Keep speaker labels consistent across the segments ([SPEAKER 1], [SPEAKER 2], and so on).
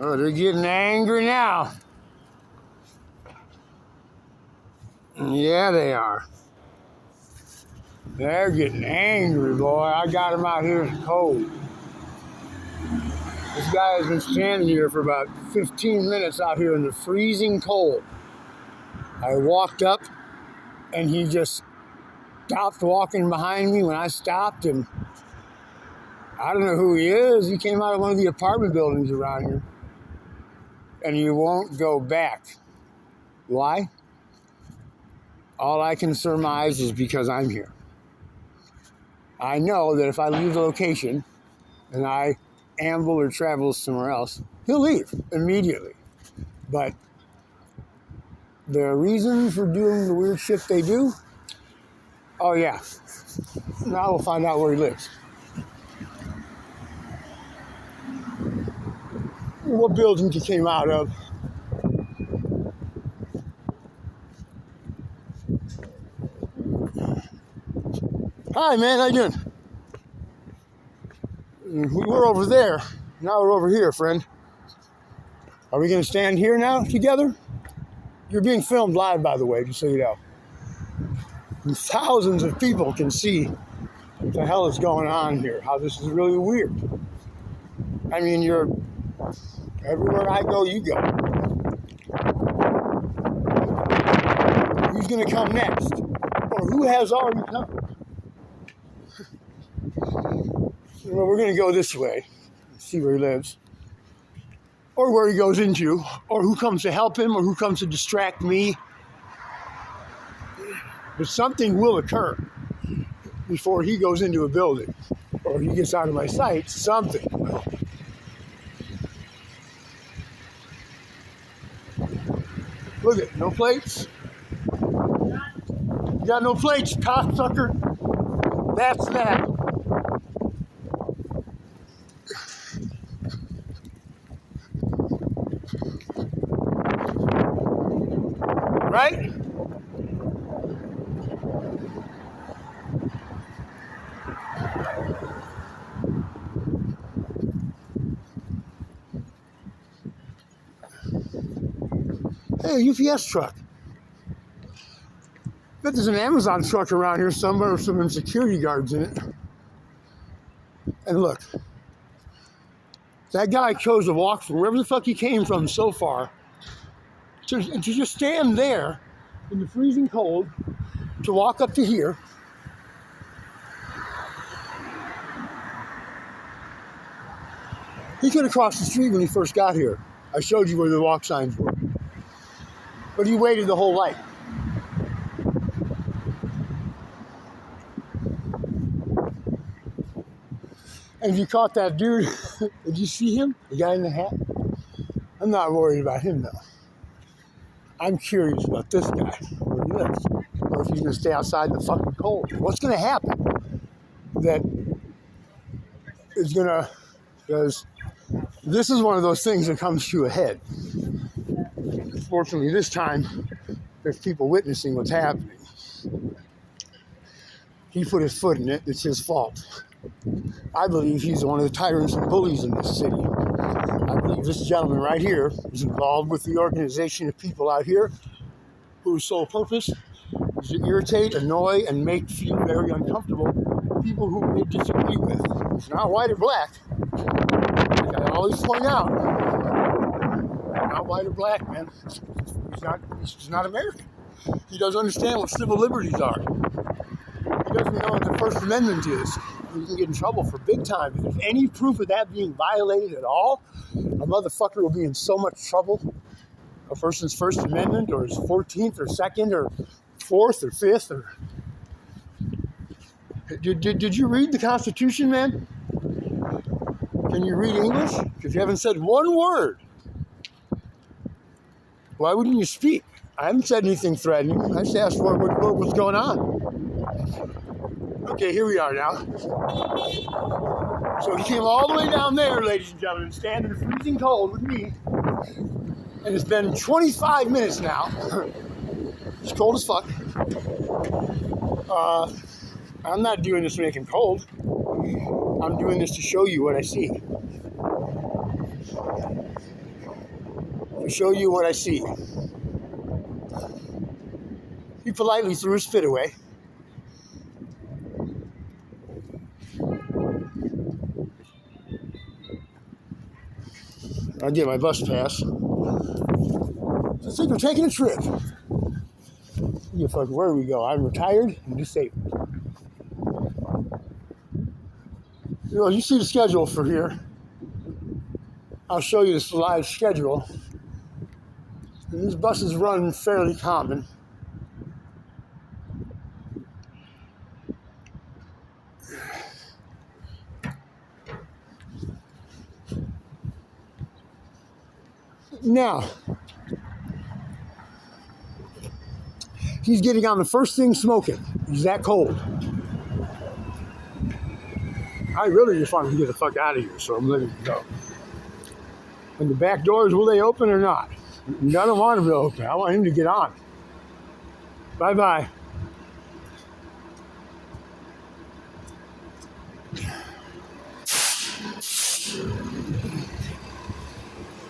[SPEAKER 1] Oh, they're getting angry now. Yeah, they are. They're getting angry, boy. I got them out here. It's cold. This guy has been standing here for about 15 minutes out here in the freezing cold. I walked up, and he just stopped walking behind me when I stopped, and I don't know who he is. He came out of one of the apartment buildings around here, and he won't go back. Why? All I can surmise is because I'm here. I know that if I leave the location and I amble or travel somewhere else, he'll leave immediately. But the reason for doing the weird shit they do, oh yeah, now we'll find out where he lives. What building he came out of. Hi, man, how you doing? We were over there. Now we're over here, friend. Are we going to stand here now together? You're being filmed live, by the way, just so you know. And thousands of people can see what the hell is going on here, how this is really weird. I mean, you're everywhere I go, you go. Who's going to come next? Or who has already come? Well, we're going to go this way, see where he lives, or where he goes into, or who comes to help him, or who comes to distract me. But something will occur before he goes into a building, or he gets out of my sight. Something will. Look at it, no plates. You got no plates, cocksucker. That's that. Right? Hey, UPS truck. Bet there's an Amazon truck around here somewhere with some security guards in it. And look, that guy chose to walk from wherever the fuck he came from so far to just stand there in the freezing cold, to walk up to here. He could have crossed the street when he first got here. I showed you where the walk signs were. But he waited the whole light. And if you caught that dude, did you see him? The guy in the hat? I'm not worried about him though. I'm curious about this guy, where he lives, or if he's going to stay outside in the fucking cold. What's going to happen that is going to, because this is one of those things that comes to a head. Fortunately, this time, there's people witnessing what's happening. He put his foot in it, it's his fault. I believe he's one of the tyrants and bullies in this city. I believe this gentleman right here is involved with the organization of people out here whose sole purpose is to irritate, annoy, and make feel very uncomfortable people who they disagree with. It's not white or black. I always point out, not white or black, man. He's not American. He doesn't understand what civil liberties are. He doesn't know what the First Amendment is. You can get in trouble for big time. If there's any proof of that being violated at all, a motherfucker will be in so much trouble. A person's First Amendment, or his 14th, or 2nd, or 4th, or 5th, or... Did you read the Constitution, man? Can you read English? Because you haven't said one word. Why wouldn't you speak? I haven't said anything threatening. I just asked what's going on. Okay, here we are now. So he came all the way down there, ladies and gentlemen, standing in the freezing cold with me. And it's been 25 minutes now. It's cold as fuck. I'm not doing this to make him cold. I'm doing this to show you what I see. show you what I see. He politely threw his spit away. I get my bus pass. I think we're taking a trip. Where do we go? I'm retired and disabled. You see the schedule for here. I'll show you this live schedule. And these buses run fairly common. Now, he's getting on the first thing smoking. He's that cold. I really just want him to get the fuck out of here, so I'm letting him go. And the back doors, will they open or not? I don't want them to open. I want him to get on. Bye-bye.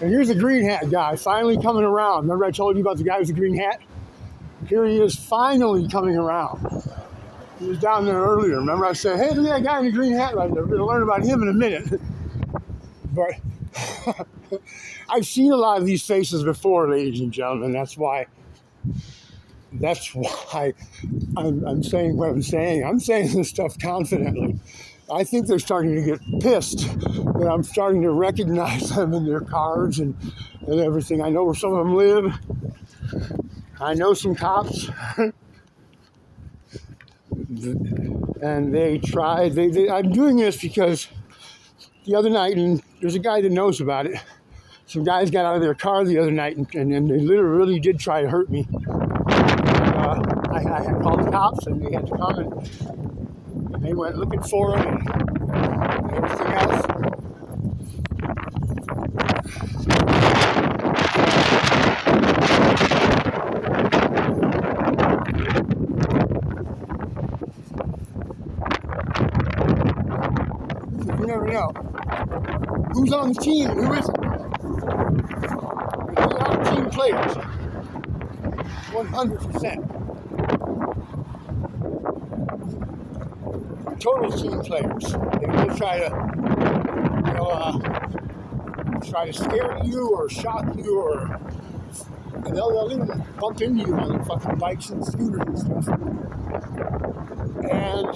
[SPEAKER 1] And here's the green hat guy finally coming around. Remember I told you about the guy with the green hat? Here he is finally coming around. He was down there earlier. Remember I said, hey, look at that guy in the green hat right there. We're going to learn about him in a minute. But I've seen a lot of these faces before, ladies and gentlemen. That's why I'm saying what I'm saying. I'm saying this stuff confidently. I think they're starting to get pissed that I'm starting to recognize them in their cars and everything. I know where some of them live. I know some cops. And they tried. I'm doing this because the other night, and there's a guy that knows about it, some guys got out of their car the other night and they literally did try to hurt me. I had called the cops and they had to come and they went looking for him and everything else. You never know. Who's on the team and who isn't? We are team players. 100%. Total team players. They will try to scare you or shock you, or and they'll even bump into you on their fucking bikes and scooters and stuff. And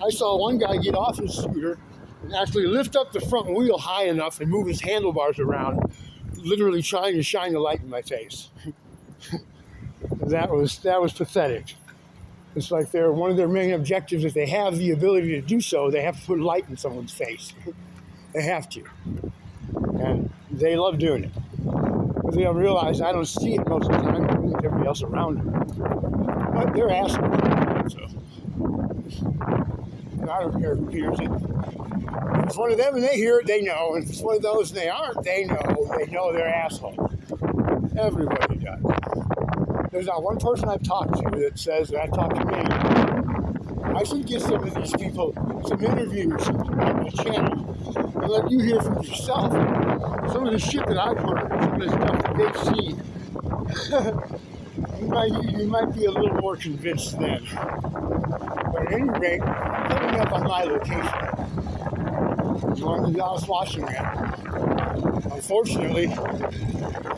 [SPEAKER 1] I saw one guy get off his scooter and actually lift up the front wheel high enough and move his handlebars around, literally trying to shine a light in my face. That was pathetic. It's like one of their main objectives, if they have the ability to do so, they have to put light in someone's face. They have to. And they love doing it. But they don't realize I don't see it most of the time. I look at everybody else around them. But they're assholes. So. And I don't care who hears it. If it's one of them and they hear it, they know. And if it's one of those and they aren't, they know. They know they're assholes. Everybody does. There's not one person I've talked to that says that I talked to me. I should give some of these people some interviews on the channel and let you hear from yourself some of the shit that I've heard, some of the stuff that they've seen. You might be a little more convinced then. But at any rate, coming up on my location, JuangonzaleswatchingSEA. Unfortunately,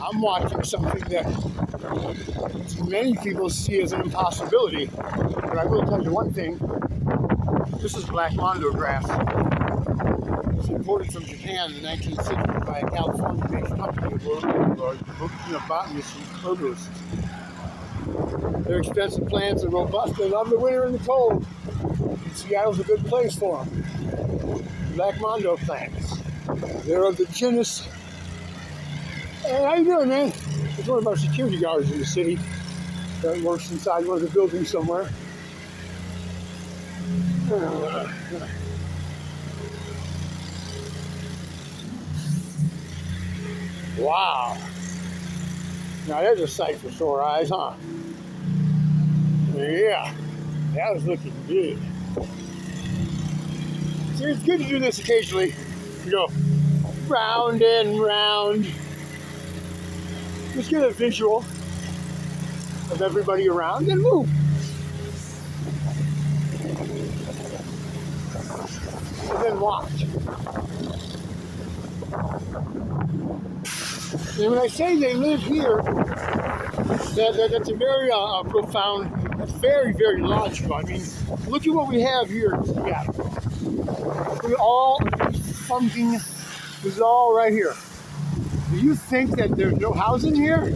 [SPEAKER 1] I'm watching something that many people see as an impossibility. But I will tell you one thing. This is black mondo grass. It's imported from Japan in the 1960s by a California-based company of botanists and herbalists. They're expensive plants, they're robust, they love the winter and the cold. Seattle's a good place for them. Black mondo plants. They're of the genus. Hey, how you doing, man? There's one of our security guards in the city that works inside one of the buildings somewhere. Wow. Now there's a sight for sore eyes, huh? Yeah, that was looking good. See, it's good to do this occasionally. You go round and round. Just get a visual of everybody around and move. And then watch. And when I say they live here, that's a very profound, that's very, very logical. I mean, look at what we have here in Seattle. Something is all right here. Do you think that there's no housing here?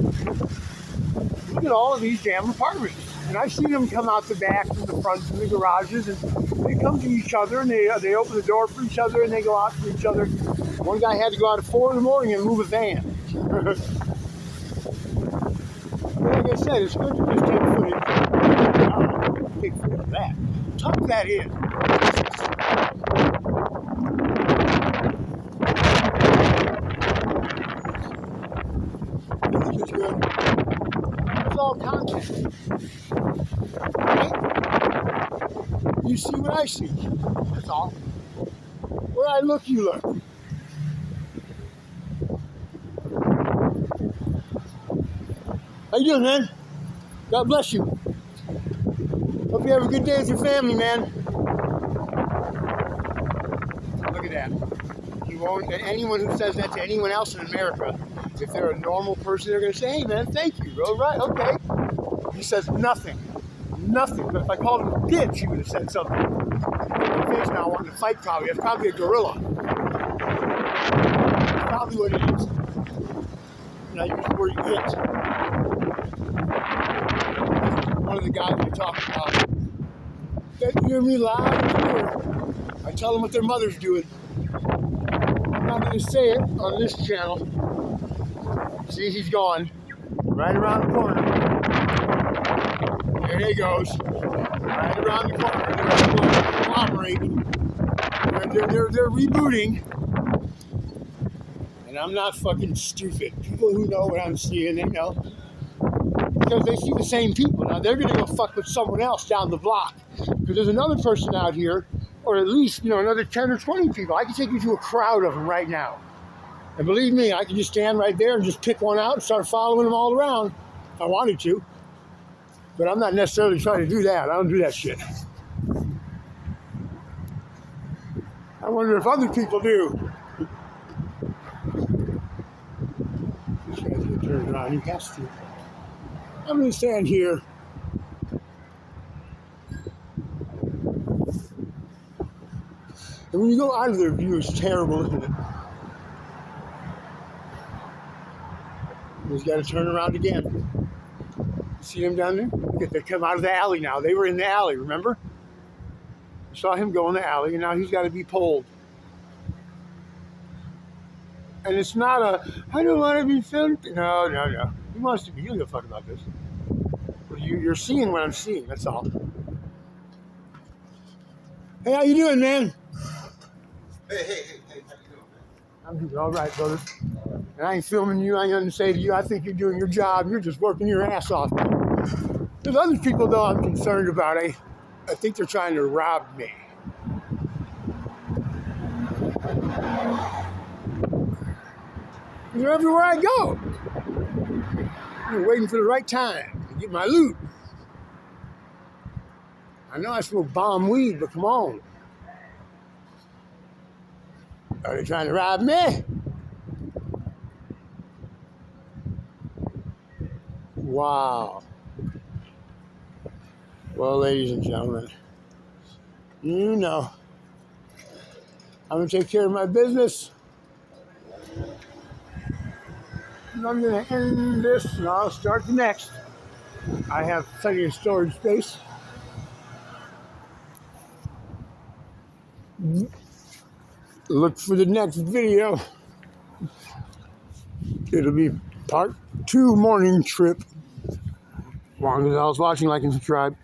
[SPEAKER 1] Look at all of these damn apartments. And I've seen them come out the back and the front and the garages, and they come to each other, and they open the door for each other, and they go out for each other. One guy had to go out at 4 in the morning and move a van. Like I said, it's good to just take footage. Take footage of that. Tuck that in. It's good. It's all content. Right? You see what I see. That's all. Where I look, you look. How you doing, man? God bless you. Hope you have a good day with your family, man. Look at that. You won't, anyone who says that to anyone else in America, if they're a normal person, they're going to say, hey, man, thank you. All right, okay. He says nothing. Nothing. But if I called him a bitch, he would have said something. My face now wanting to fight probably. That's probably a gorilla. That's probably what it is. And I use the word it. One of the guys we talked about. They hear me loud and clear. I tell them what their mother's doing. I'm not going to say it on this channel. See, he's gone. Right around the corner. There he goes. Right around the corner. They're cooperating. They're rebooting. And I'm not fucking stupid. People who know what I'm seeing, they know. Because they see the same people. Now they're going to go fuck with someone else down the block. Because there's another person out here, or at least, another 10 or 20 people. I can take you to a crowd of them right now. And believe me, I can just stand right there and just pick one out and start following them all around if I wanted to. But I'm not necessarily trying to do that. I don't do that shit. I wonder if other people do. This guy's going to turn around. He has to. I'm going to stand here. And when you go out of their view, it's terrible, isn't it? He's got to turn around again. See them down there? Look at, they come out of the alley now. They were in the alley, remember? You saw him go in the alley, and now he's got to be pulled. And it's not I don't want to be filmed. No. He wants to be. You don't give a fuck about this. You're seeing what I'm seeing, that's all. Hey, how you doing, man?
[SPEAKER 2] Hey, how you doing, man?
[SPEAKER 1] I'm doing all right, brother. And I ain't filming you. I ain't going to say to you, I think you're doing your job. You're just working your ass off. There's other people, though, I'm concerned about. I think they're trying to rob me. They're everywhere I go. I'm waiting for the right time to get my loot. I know I smoke bomb weed, but come on. Are they trying to rob me? Wow. Well, ladies and gentlemen, you know, I'm going to take care of my business. And I'm going to end this, and I'll start the next. I have plenty of storage space. Look for the next video. It'll be part 2 morning trip. Juan Gonzalez watching, like and subscribe.